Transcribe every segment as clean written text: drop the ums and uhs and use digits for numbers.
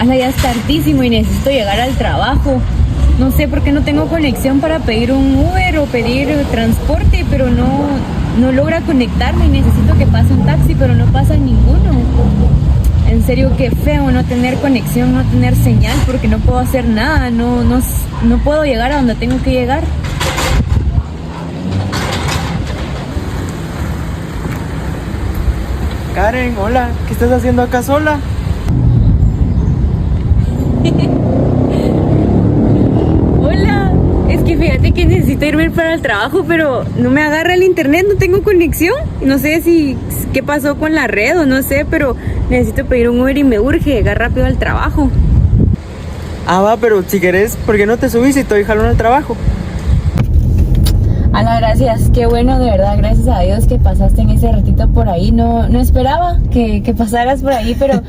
ala, ya es tardísimo y necesito llegar al trabajo. No sé por qué no tengo conexión para pedir un Uber o pedir transporte, pero no logra conectarme y necesito que pase un taxi, pero no pasa ninguno. En serio, qué feo no tener conexión, no tener señal, porque no puedo hacer nada, no puedo llegar a donde tengo que llegar. Karen, hola, ¿qué estás haciendo acá sola? Hola, es que fíjate que necesito irme para el trabajo, pero no me agarra el internet, no tengo conexión. No sé qué pasó con la red o no sé, pero necesito pedir un Uber y me urge llegar rápido al trabajo. Ah, va, pero si querés, ¿por qué no te subís y te doy jalón al trabajo? Ala, gracias, qué bueno, de verdad, gracias a Dios que pasaste en ese ratito por ahí. No esperaba que pasaras por ahí, pero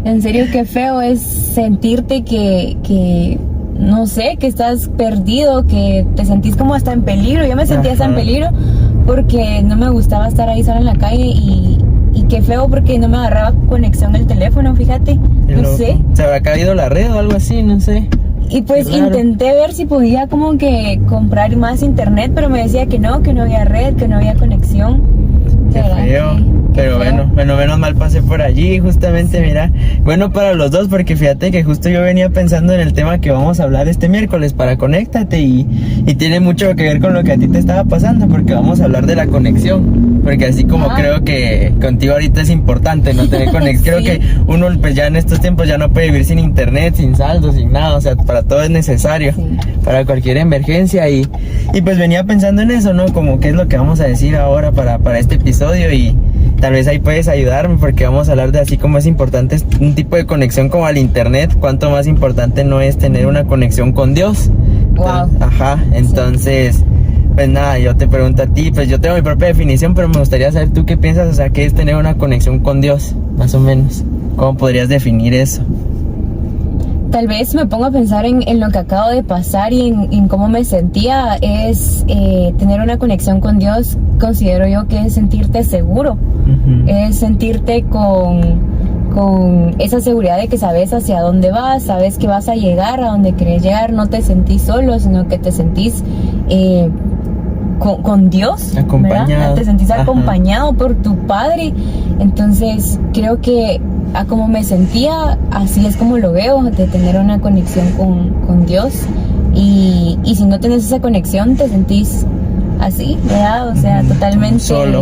en serio qué feo es sentirte que no sé, que estás perdido, que te sentís como hasta en peligro. Yo me sentía hasta en peligro porque no me gustaba estar ahí sola en la calle y qué feo porque no me agarraba conexión el teléfono, fíjate, no sé. ¿Se habrá caído la red o algo así? No sé. Y pues intenté ver si podía como que comprar más internet, pero me decía que no había red, que no había conexión. Qué feo. Pero bueno, menos mal pasé por allí, justamente, mira. Bueno para los dos, porque fíjate que justo yo venía pensando en el tema que vamos a hablar este miércoles para Conéctate y tiene mucho que ver con lo que a ti te estaba pasando, porque vamos a hablar de la conexión. Porque así como creo que contigo ahorita es importante no tener conexión. Sí. Creo que uno pues ya en estos tiempos ya no puede vivir sin internet, sin saldo, sin nada. O sea, para todo es necesario, sí, para cualquier emergencia. Y pues venía pensando en eso, ¿no? Como qué es lo que vamos a decir ahora para este episodio y tal vez ahí puedes ayudarme porque vamos a hablar de así como es importante un tipo de conexión como al internet. Cuánto más importante no es tener una conexión con Dios. Wow. Entonces... Sí. Pues nada, yo te pregunto a ti, pues yo tengo mi propia definición, pero me gustaría saber tú qué piensas, o sea, qué es tener una conexión con Dios, más o menos. ¿Cómo podrías definir eso? Tal vez me pongo a pensar en lo que acabo de pasar y en cómo me sentía. Es tener una conexión con Dios, considero yo que es sentirte seguro, es sentirte con esa seguridad de que sabes hacia dónde vas, sabes que vas a llegar a donde querés llegar, no te sentís solo, sino que te sentís con Dios, acompañado, ¿verdad? Te sentís acompañado por tu Padre. Entonces creo que a como me sentía, así es como lo veo, de tener una conexión con Dios. Y si no tenés esa conexión, te sentís así, ¿verdad? O sea, totalmente solo,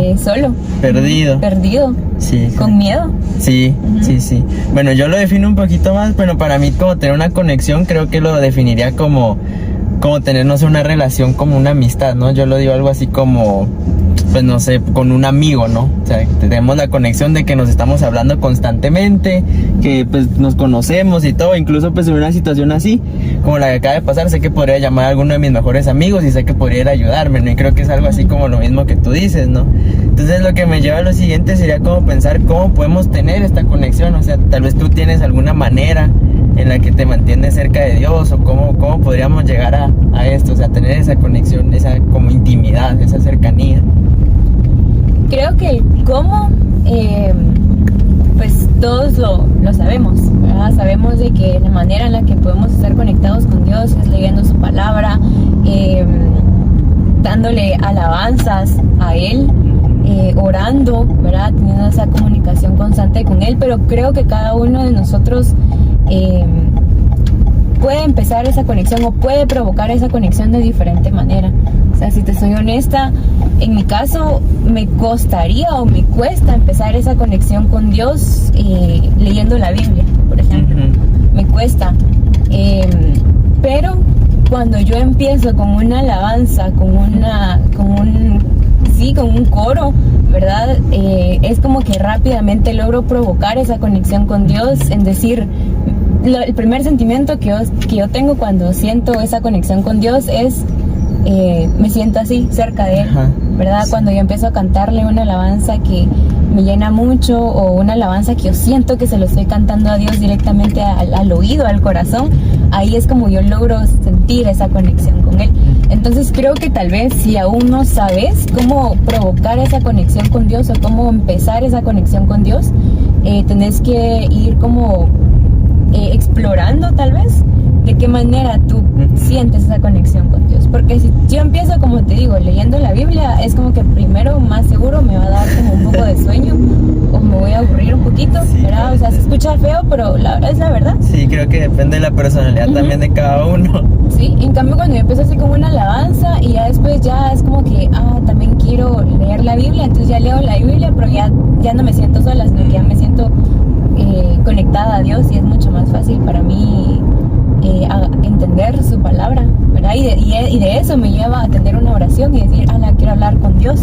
perdido, sí, con miedo. Sí, sí. Bueno, yo lo defino un poquito más, pero para mí como tener una conexión creo que lo definiría como tener, no sé, una relación, como una amistad, ¿no? Yo lo digo algo así como, pues no sé, con un amigo, ¿no? O sea, tenemos la conexión de que nos estamos hablando constantemente, que pues nos conocemos y todo, incluso pues en una situación así, como la que acaba de pasar, sé que podría llamar a alguno de mis mejores amigos y sé que podría ir a ayudarme, ¿no? Y creo que es algo así como lo mismo que tú dices, ¿no? Entonces lo que me lleva a lo siguiente sería como pensar cómo podemos tener esta conexión, o sea, tal vez tú tienes alguna manera en la que te mantienes cerca de Dios, o cómo podríamos llegar a esto, o sea, tener esa conexión, esa como intimidad, esa cercanía. Creo que cómo, pues todos lo sabemos, ¿verdad? Sabemos de que la manera en la que podemos estar conectados con Dios es leyendo su palabra, dándole alabanzas a Él, orando, ¿verdad? Teniendo esa comunicación constante con Él, pero creo que cada uno de nosotros puede empezar esa conexión o puede provocar esa conexión de diferente manera. O sea, si te soy honesta, en mi caso me costaría o me cuesta empezar esa conexión con Dios leyendo la Biblia, por ejemplo. Me cuesta, pero cuando yo empiezo con una alabanza, con un coro, ¿verdad? Es como que rápidamente logro provocar esa conexión con Dios, en decir, el primer sentimiento que yo tengo cuando siento esa conexión con Dios es, me siento así, cerca de Él, ¿verdad? Sí. Cuando yo empiezo a cantarle una alabanza que me llena mucho, o una alabanza que yo siento que se lo estoy cantando a Dios directamente al oído, al corazón, ahí es como yo logro sentir esa conexión con Él. Entonces creo que tal vez si aún no sabes cómo provocar esa conexión con Dios o cómo empezar esa conexión con Dios, tenés que ir como explorando tal vez de qué manera tú sientes esa conexión con Dios. Porque si yo empiezo, como te digo, leyendo la Biblia, es como que primero, más seguro, me va a dar como un poco de sueño o me voy a aburrir un poquito, Sí, ¿verdad? O sea, se escucha feo, pero la verdad es la verdad. Sí, creo que depende de la personalidad también de cada uno. Sí, en cambio cuando yo empiezo así como una alabanza y ya después ya es como que, también quiero leer la Biblia, entonces ya leo la Biblia, pero ya no me siento sola, sino que ya me siento conectada a Dios y es mucho más fácil para mí entender su palabra, ¿verdad? Y de eso me lleva a tener una oración y decir, quiero hablar con Dios,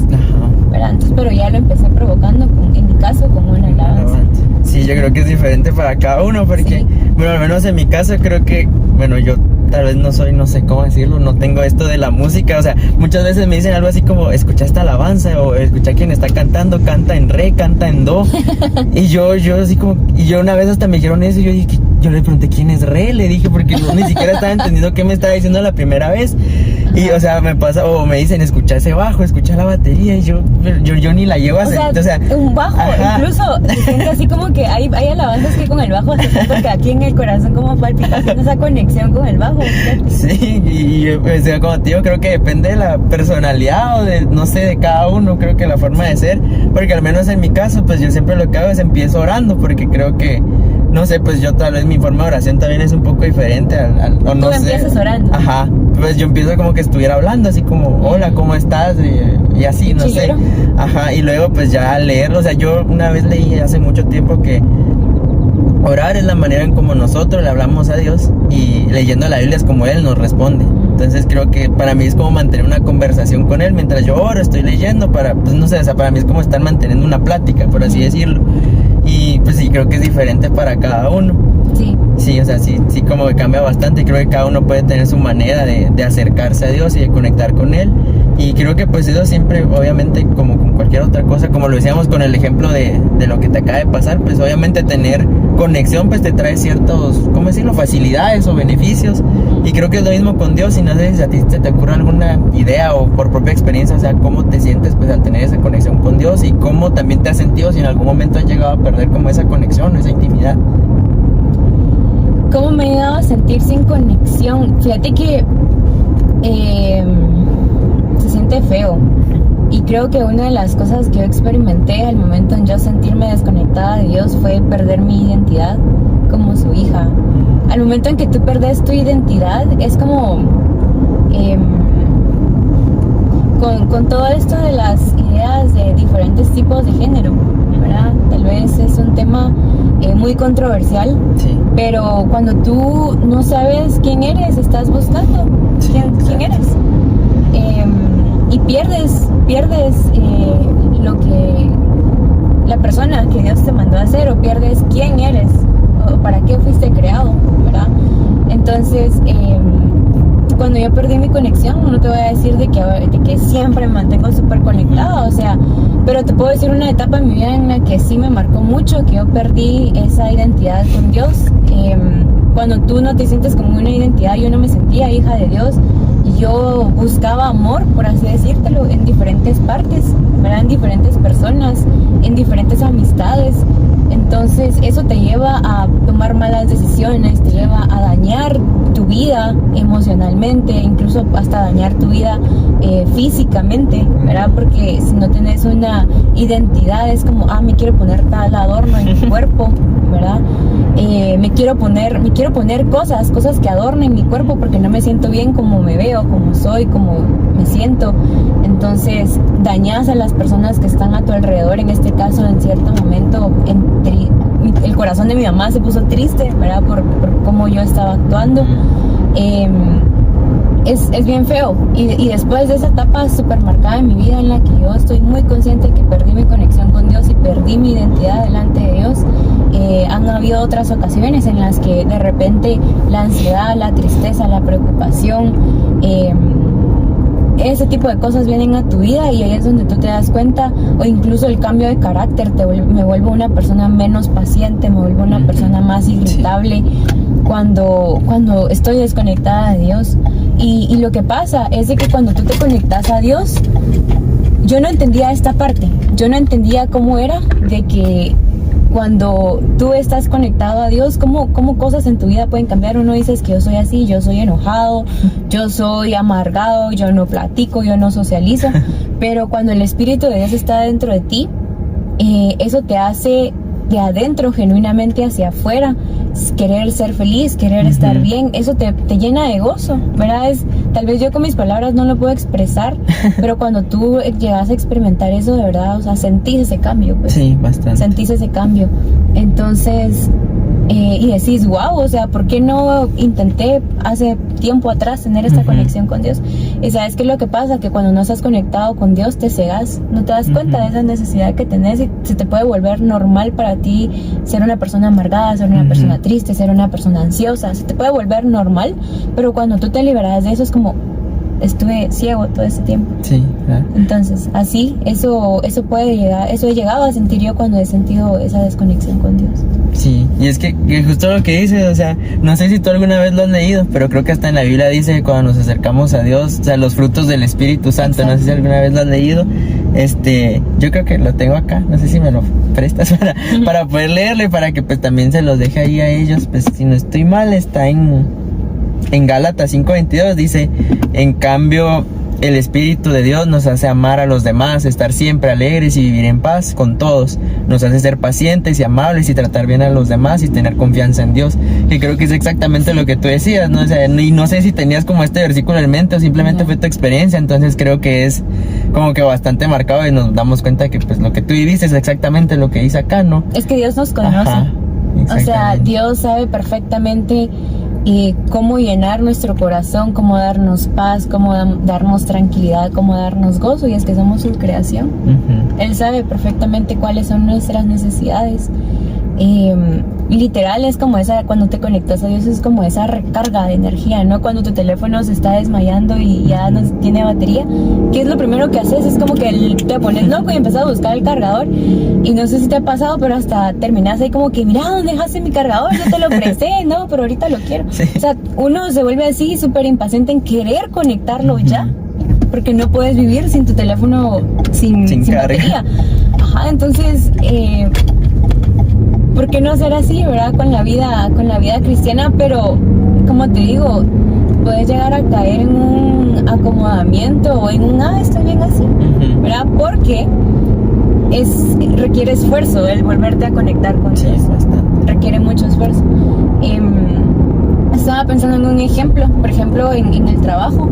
¿verdad? Entonces, pero ya lo empecé provocando, en mi caso, con una alabanza. Sí, yo creo que es diferente para cada uno, porque, Sí. bueno, al menos en mi caso creo que, bueno, yo tal vez no sé cómo decirlo, no tengo esto de la música, o sea, muchas veces me dicen algo así como, escucha esta alabanza, o escucha quién está cantando, canta en re, canta en do, y yo así como, y yo una vez hasta me dijeron eso, y yo dije, yo le pregunté quién es re, le dije, porque no, ni siquiera estaba entendiendo qué me estaba diciendo la primera vez, y, o sea, me pasa, o me dicen, escucha ese bajo, escucha la batería, y yo ni la llevo a hacer, O sea, un bajo, ajá. incluso se siente así como que hay alabanzas que con el bajo se siente que aquí en el corazón como palpita haciendo esa conexión con el bajo, ¿cierto? Sí, y o sea, como te digo, creo que depende de la personalidad o de, no sé, de cada uno, creo que la forma de ser, porque al menos en mi caso, pues yo siempre lo que hago es empiezo orando, porque creo que, no sé, pues yo tal vez mi forma de oración también es un poco diferente o no Tú sé. empiezas orando. Ajá, pues yo empiezo como que estuviera hablando, así como, hola, ¿cómo estás? Y así, no sé. Chillero. Ajá, y luego pues ya leerlo, o sea, yo una vez leí hace mucho tiempo que orar es la manera en como nosotros le hablamos a Dios y leyendo la Biblia es como Él nos responde. Entonces creo que para mí es como mantener una conversación con Él mientras yo oro, estoy leyendo pues no sé, o sea, para mí es como estar manteniendo una plática, por así decirlo. Y pues sí, creo que es diferente para cada uno. Sí. Sí, o sea, sí como que cambia bastante. Creo que cada uno puede tener su manera de acercarse a Dios y de conectar con Él. Y creo que pues eso siempre, obviamente, como con cualquier otra cosa, como lo decíamos con el ejemplo de lo que te acaba de pasar, pues obviamente tener conexión pues te trae ciertos, ¿cómo decirlo?, facilidades o beneficios. Y creo que es lo mismo con Dios. Y no sé si a ti se te ocurre alguna idea o por propia experiencia, o sea, cómo te sientes pues al tener esa conexión con Dios y cómo también te has sentido si en algún momento has llegado a perder como esa conexión, esa intimidad. ¿Cómo me he llegado a sentir sin conexión? Fíjate que se siente feo. Y creo que una de las cosas que yo experimenté al momento en yo sentirme desconectada de Dios fue perder mi identidad como su hija. Al momento en que tú perdes tu identidad, es como con todo esto de las ideas de diferentes tipos de género, ¿verdad? Tal vez es un tema muy controversial, Sí. pero cuando tú no sabes quién eres, estás buscando quién eres. Y pierdes lo que la persona que Dios te mandó a hacer, o pierdes quién eres o para qué fuiste creado, ¿verdad? Entonces cuando yo perdí mi conexión, no te voy a decir de que siempre me mantengo súper conectada, o sea, pero te puedo decir una etapa en mi vida en la que sí me marcó mucho, que yo perdí esa identidad con Dios. Cuando tú no te sientes como una identidad, yo no me sentía hija de Dios. Yo buscaba amor, por así decírtelo, en diferentes partes, ¿verdad? En diferentes personas, en diferentes amistades. Entonces eso te lleva a tomar malas decisiones, te lleva a dañar tu vida emocionalmente, incluso hasta dañar tu vida físicamente, ¿verdad? Porque si no tienes una identidad es como, me quiero poner tal adorno en mi cuerpo, ¿verdad? Me quiero poner cosas que adornen mi cuerpo porque no me siento bien como me veo, como soy, como me siento. Entonces dañas a las personas que están a tu alrededor. En este caso, en cierto momento, el corazón de mi mamá se puso triste, ¿verdad? Por cómo yo estaba actuando. Es bien feo. Y después de esa etapa súper marcada en mi vida, en la que yo estoy muy consciente de que perdí mi conexión con Dios y perdí mi identidad delante de Dios, han habido otras ocasiones en las que de repente la ansiedad, la tristeza, la preocupación, ese tipo de cosas vienen a tu vida, y ahí es donde tú te das cuenta, o incluso el cambio de carácter, me vuelvo una persona menos paciente, me vuelvo una persona más irritable cuando estoy desconectada de Dios. Y lo que pasa es de que cuando tú te conectas a Dios, yo no entendía esta parte, yo no entendía cómo era de que cuando tú estás conectado a Dios, cómo cosas en tu vida pueden cambiar. Uno dice que yo soy así, yo soy enojado, yo soy amargado, yo no platico, yo no socializo, pero cuando el Espíritu de Dios está dentro de ti, eso te hace de adentro genuinamente hacia afuera querer ser feliz, querer estar bien. Eso te llena de gozo, ¿verdad? Tal vez yo con mis palabras no lo puedo expresar, pero cuando tú llegas a experimentar eso de verdad, o sea, sentís ese cambio, pues. Sí, bastante. Sentís ese cambio. Entonces, y decís, wow, o sea, ¿por qué no intenté hace tiempo atrás tener esta conexión con Dios? Y sabes qué es lo que pasa, que cuando no estás conectado con Dios te cegas, no te das cuenta de esa necesidad que tenés y se te puede volver normal para ti ser una persona amargada, ser una persona triste, ser una persona ansiosa, se te puede volver normal, pero cuando tú te liberas de eso es como, estuve ciego todo ese tiempo. Sí, claro. Entonces, así, eso puede llegar, eso he llegado a sentir yo cuando he sentido esa desconexión con Dios. Sí, y es que justo lo que dices, o sea, no sé si tú alguna vez lo has leído, pero creo que hasta en la Biblia dice que cuando nos acercamos a Dios, o sea, los frutos del Espíritu Santo. Exacto. No sé si alguna vez lo has leído. Yo creo que lo tengo acá, no sé si me lo prestas para poder leerle, para que pues también se los deje ahí a ellos. Pues si no estoy mal, está en Gálatas 5:22, dice: en cambio el Espíritu de Dios nos hace amar a los demás, estar siempre alegres y vivir en paz con todos. Nos hace ser pacientes y amables y tratar bien a los demás y tener confianza en Dios. Que creo que es exactamente lo que tú decías, ¿no? O sea, y no sé si tenías como este versículo en mente o simplemente fue tu experiencia. Entonces creo que es como que bastante marcado y nos damos cuenta que pues lo que tú viviste es exactamente lo que dice acá, ¿no? Es que Dios nos conoce. Ajá, o sea, Dios sabe perfectamente cómo llenar nuestro corazón, cómo darnos paz, cómo darnos tranquilidad, cómo darnos gozo, y es que somos su creación. Él sabe perfectamente cuáles son nuestras necesidades. Literal es como esa, cuando te conectas a Dios es como esa recarga de energía, ¿no? Cuando tu teléfono se está desmayando y ya no tiene batería, ¿qué es lo primero que haces? Es como que te pones loco y empiezas a buscar el cargador, y no sé si te ha pasado, pero hasta terminas ahí como que, mira, ¿dónde dejaste mi cargador? Yo te lo presté, no, pero ahorita lo quiero. Sí. O sea, uno se vuelve así súper impaciente en querer conectarlo ya, porque no puedes vivir sin tu teléfono sin batería. Ajá, entonces ¿por qué no ser así, verdad? Con la vida cristiana, pero como te digo, puedes llegar a caer en un acomodamiento o en un estoy bien así, ¿verdad? Porque requiere esfuerzo el volverte a conectar con Dios. Requiere mucho esfuerzo. Estaba pensando en un ejemplo, por ejemplo, en el trabajo.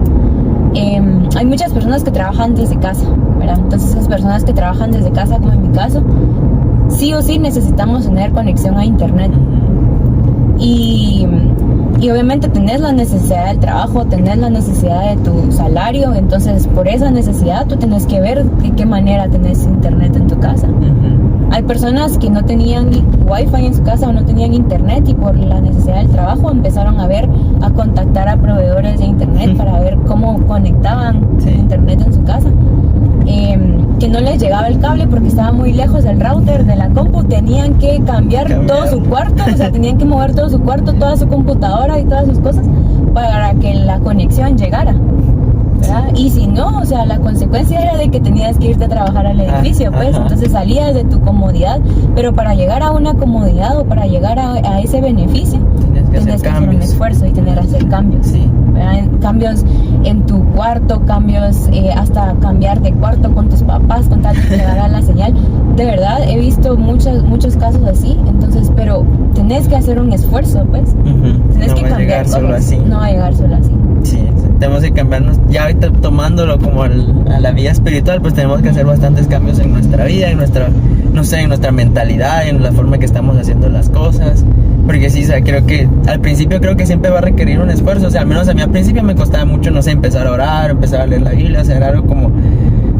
Hay muchas personas que trabajan desde casa, ¿verdad? Entonces esas personas que trabajan desde casa, como en mi caso, sí o sí necesitamos tener conexión a internet. Y obviamente tenés la necesidad del trabajo, tenés la necesidad de tu salario, entonces por esa necesidad tú tenés que ver de qué manera tenés internet en tu casa. Hay personas que no tenían wifi en su casa o no tenían internet, y por la necesidad del trabajo empezaron a contactar a proveedores de internet para ver cómo conectaban internet en su casa. Que no les llegaba el cable porque estaba muy lejos del router de la compu, tenían que cambiar todo su cuarto, o sea, tenían que mover todo su cuarto, toda su computadora y todas sus cosas para que la conexión llegara, ¿verdad? Y si no, o sea, la consecuencia era de que tenías que irte a trabajar al edificio, pues. Entonces salías de tu comodidad, pero para llegar a una comodidad o para llegar a ese beneficio tienes que hacer un esfuerzo y tener que hacer cambios. Sí. Cambios en tu cuarto, cambios hasta cambiar de cuarto con tus papás con tal de que llegara la señal. De verdad he visto muchos casos así. Entonces, pero tenés que hacer un esfuerzo, pues. Tenés que cambiar cosas. No va a llegar solo así. Sí, tenemos que cambiarnos. Ya ahorita tomándolo como a la vida espiritual, pues tenemos que hacer bastantes cambios en nuestra vida, en nuestra mentalidad, en la forma que estamos haciendo las cosas. Porque sí, o sea, creo que al principio siempre va a requerir un esfuerzo. O sea, al menos a mí al principio me costaba mucho, no sé, empezar a orar, empezar a leer la Biblia, o sea, era algo como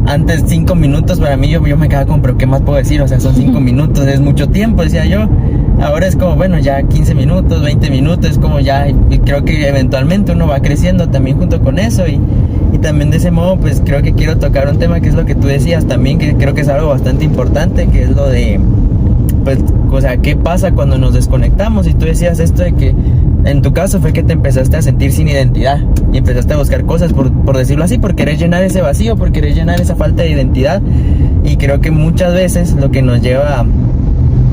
antes 5 minutos para mí, yo me quedaba como, pero ¿qué más puedo decir? O sea, son 5 minutos, es mucho tiempo, decía yo. Ahora es como, bueno, ya 15 minutos, 20 minutos, es como ya, y creo que eventualmente uno va creciendo también junto con eso, y también de ese modo, pues creo que quiero tocar un tema que es lo que tú decías también, que creo que es algo bastante importante, que es lo de, pues, o sea, ¿qué pasa cuando nos desconectamos? Y tú decías esto de que en tu caso fue que te empezaste a sentir sin identidad y empezaste a buscar cosas, por decirlo así, por querer llenar ese vacío, por querer llenar esa falta de identidad. Y creo que muchas veces lo que nos lleva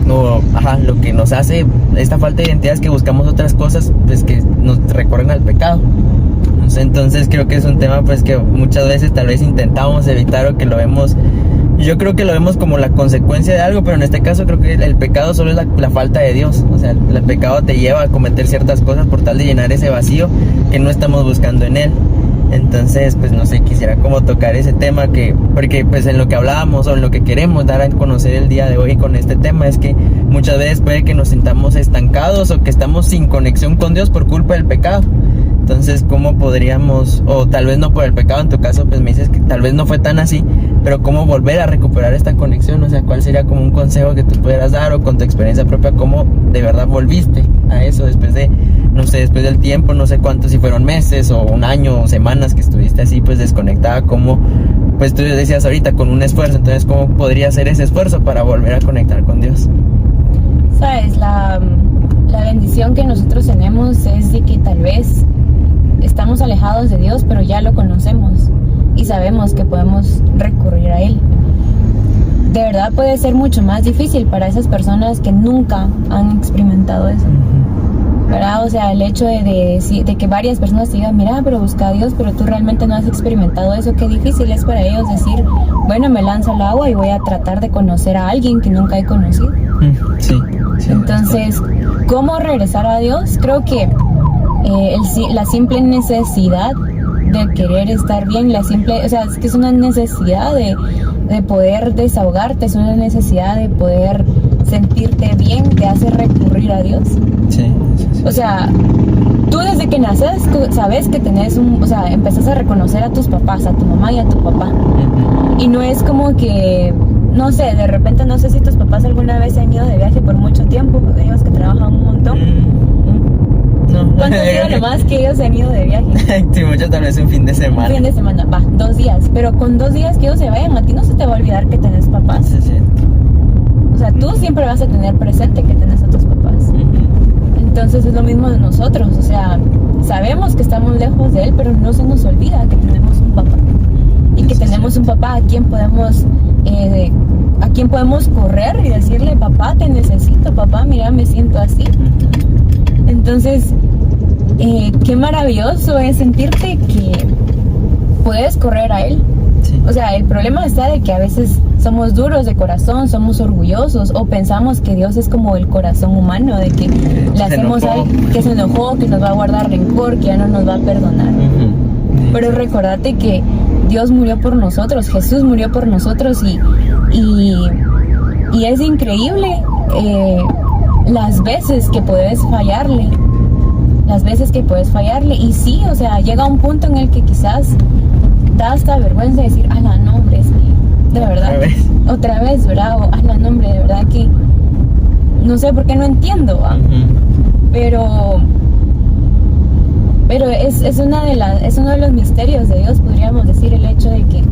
lo que nos hace esta falta de identidad es que buscamos otras cosas pues que nos recorren al pecado. Entonces creo que es un tema pues que muchas veces tal vez intentamos evitar, o que lo vemos, yo creo que lo vemos como la consecuencia de algo, pero en este caso creo que el pecado solo es la falta de Dios. O sea, el pecado te lleva a cometer ciertas cosas por tal de llenar ese vacío que no estamos buscando en él. Entonces, pues no sé, quisiera como tocar ese tema, porque pues en lo que hablábamos o en lo que queremos dar a conocer el día de hoy con este tema es que muchas veces puede que nos sintamos estancados o que estamos sin conexión con Dios por culpa del pecado. Entonces, ¿cómo podríamos, o tal vez no por el pecado, en tu caso pues me dices que tal vez no fue tan así, pero cómo volver a recuperar esta conexión? O sea, ¿cuál sería como un consejo que tú pudieras dar, o con tu experiencia propia, cómo de verdad volviste a eso después de, no sé, después del tiempo, no sé cuánto, si fueron meses o un año o semanas que estuviste así pues desconectada? ¿Cómo, pues tú decías ahorita, con un esfuerzo? Entonces, ¿cómo podría ser ese esfuerzo para volver a conectar con Dios? Sabes, la bendición que nosotros tenemos es de que tal vez estamos alejados de Dios, pero ya lo conocemos y sabemos que podemos recurrir a Él. De verdad puede ser mucho más difícil para esas personas que nunca han experimentado eso, ¿verdad? O sea, el hecho de que varias personas te digan, mira, pero busca a Dios, pero tú realmente no has experimentado eso, qué difícil es para ellos decir, bueno, me lanzo al agua y voy a tratar de conocer a alguien que nunca he conocido. Sí. Entonces, ¿cómo regresar a Dios? Creo que la simple necesidad de querer estar bien, o sea, es que es una necesidad de poder desahogarte, es una necesidad de poder sentirte bien, te hace recurrir a Dios. Sí. O sea, tú desde que naces sabes que empezás a reconocer a tus papás, a tu mamá y a tu papá. Y no es como que, no sé, de repente, no sé si tus papás alguna vez se han ido de viaje por mucho tiempo, ellos que trabajan un montón. ¿Cuánto ha sido lo más que ellos se han ido de viaje? Sí, mucho, tal vez un fin de semana. Un fin de semana, 2 días. Pero con 2 días que ellos se vayan, a ti no se te va a olvidar que tenés papás. Sí. O sea, tú siempre vas a tener presente que tenés a tus papás. Entonces es lo mismo de nosotros. O sea, sabemos que estamos lejos de Él, pero no se nos olvida que tenemos un papá. Y que tenemos un papá a quien podemos correr y decirle, papá, te necesito, papá, mira, me siento así. Entonces, qué maravilloso es sentirte que puedes correr a Él. Sí. O sea, el problema está de que a veces somos duros de corazón, somos orgullosos, o pensamos que Dios es como el corazón humano, de que le hacemos algo, que se enojó, que nos va a guardar rencor, que ya no nos va a perdonar. Pero recordate que Dios murió por nosotros, Jesús murió por nosotros, y es increíble las veces que puedes fallarle. Y sí, o sea, llega un punto en el que quizás da hasta vergüenza decir, no, hombre, es que de verdad, otra vez, ¿verdad? O, no, hombre, de verdad que no sé por qué no entiendo, ¿va? Pero es uno de los misterios de Dios, podríamos decir, el hecho de que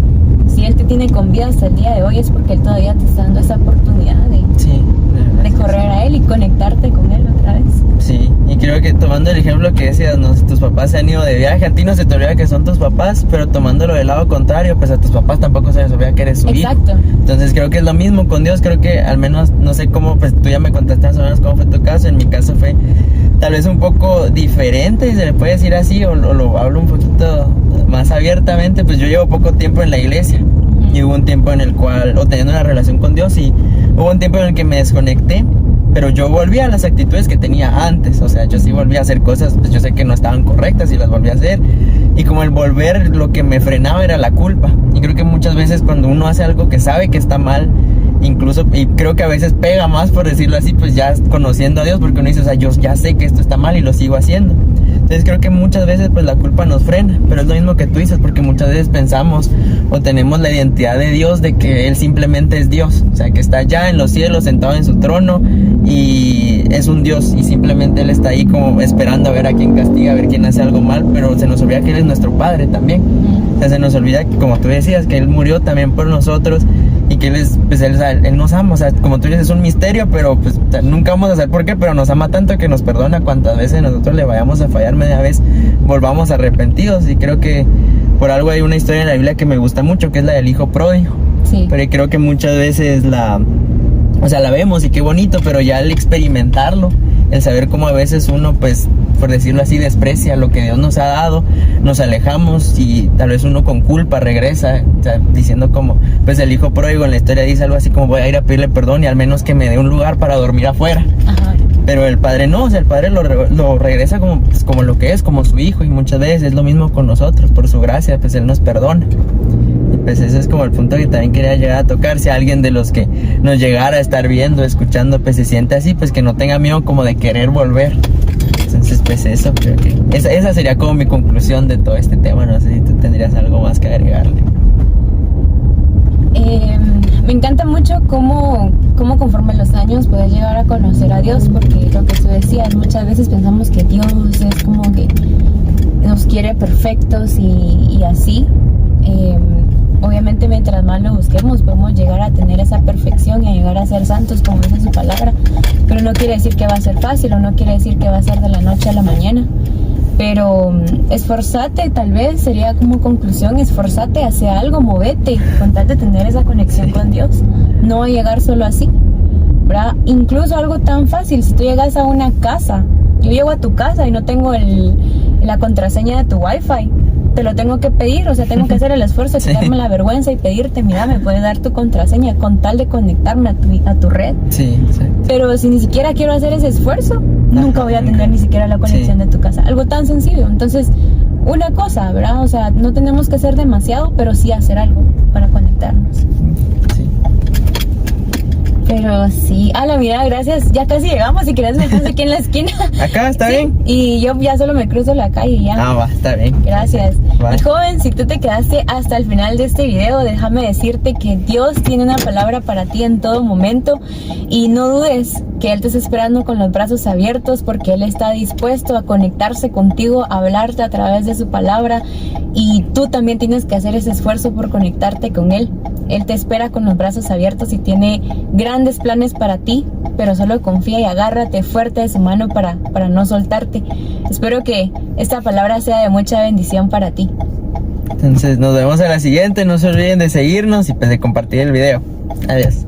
si Él te tiene con vida hasta el día de hoy es porque Él todavía te está dando esa oportunidad de correr a Él y conectarte con Él otra vez. Sí, y creo que tomando el ejemplo que decías, tus papás se han ido de viaje, a ti no se te olvida que son tus papás, pero tomándolo del lado contrario, pues a tus papás tampoco se les olvida que eres su hijo. Exacto. Entonces creo que es lo mismo con Dios. Creo que al menos, no sé cómo, pues tú ya me contaste más o menos cómo fue tu caso. En mi caso fue tal vez un poco diferente, si se le puede decir así, o lo hablo un poquito más abiertamente. Pues yo llevo poco tiempo en la iglesia, y hubo un tiempo en el cual, o teniendo una relación con Dios, y hubo un tiempo en el que me desconecté, pero yo volví a las actitudes que tenía antes. O sea, yo sí volví a hacer cosas, pues yo sé que no estaban correctas y las volví a hacer, y como el volver, lo que me frenaba era la culpa. Y creo que muchas veces cuando uno hace algo que sabe que está mal, incluso, y creo que a veces pega más, por decirlo así, pues ya conociendo a Dios, porque uno dice, o sea, yo ya sé que esto está mal y lo sigo haciendo. Entonces creo que muchas veces pues la culpa nos frena, pero es lo mismo que tú dices, porque muchas veces pensamos o tenemos la identidad de Dios de que Él simplemente es Dios, o sea, que está allá en los cielos sentado en su trono y es un Dios, y simplemente Él está ahí como esperando a ver a quién castiga, a ver quién hace algo mal, pero se nos olvida que Él es nuestro Padre también. O sea, se nos olvida que, como tú decías, que Él murió también por nosotros, y que Él nos ama. O sea, como tú dices, es un misterio, pero pues nunca vamos a saber por qué, pero nos ama tanto que nos perdona cuantas veces nosotros le vayamos a fallar, media vez volvamos arrepentidos. Y creo que por algo hay una historia en la Biblia que me gusta mucho, que es la del hijo pródigo. Sí. Pero creo que muchas veces o sea, la vemos y qué bonito, pero ya al experimentarlo, el saber cómo a veces uno, pues, por decirlo así, desprecia lo que Dios nos ha dado, nos alejamos y tal vez uno con culpa regresa, o sea, diciendo como, pues el hijo pródigo en la historia dice algo así como, voy a ir a pedirle perdón y al menos que me dé un lugar para dormir afuera. Ajá. Pero el padre no, o sea, el padre lo regresa como, pues, como lo que es, como su hijo, y muchas veces es lo mismo con nosotros, por su gracia, pues él nos perdona. Y pues ese es como el punto que también quería llegar a tocar. Si alguien de los que nos llegara a estar viendo, escuchando, pues se siente así, pues que no tenga miedo como de querer volver. Entonces, pues eso, creo que esa sería como mi conclusión de todo este tema. No sé si tú tendrías algo más que agregarle. Me encanta mucho cómo conforme los años puedes llegar a conocer a Dios, porque lo que tú decías, muchas veces pensamos que Dios es como que nos quiere perfectos y así. Obviamente mientras más lo busquemos podemos llegar a tener esa perfección y a llegar a ser santos como dice su palabra, pero no quiere decir que va a ser fácil o no quiere decir que va a ser de la noche a la mañana. Pero esforzate, tal vez sería como conclusión, esforzate, hace algo, movete, con tal de tener esa conexión con Dios. No va a llegar solo así, ¿verdad? Incluso algo tan fácil, si tú llegas a una casa, yo llego a tu casa y no tengo la contraseña de tu wifi, te lo tengo que pedir, o sea, tengo que hacer el esfuerzo de quitarme la vergüenza y pedirte, mira, me puedes dar tu contraseña con tal de conectarme a tu red. Sí, sí. Pero si ni siquiera quiero hacer ese esfuerzo, nunca voy a tener ni siquiera la conexión de tu casa. Algo tan sencillo. Entonces, una cosa, ¿verdad? O sea, no tenemos que hacer demasiado, pero sí hacer algo para conectarnos. Sí. Pero sí, a la mira, gracias. Ya casi llegamos. Si quieres, me estás aquí en la esquina. Acá, ¿está bien? Y yo ya solo me cruzo la calle y ya. Ah, va, está bien. Gracias. Va. Y joven, si tú te quedaste hasta el final de este video, déjame decirte que Dios tiene una palabra para ti en todo momento y no dudes que Él te está esperando con los brazos abiertos porque Él está dispuesto a conectarse contigo, a hablarte a través de su palabra y tú también tienes que hacer ese esfuerzo por conectarte con Él. Él te espera con los brazos abiertos y tiene grandes planes para ti, pero solo confía y agárrate fuerte de su mano para no soltarte. Espero que esta palabra sea de mucha bendición para ti. Entonces nos vemos a la siguiente, no se olviden de seguirnos y pues de compartir el video. Adiós.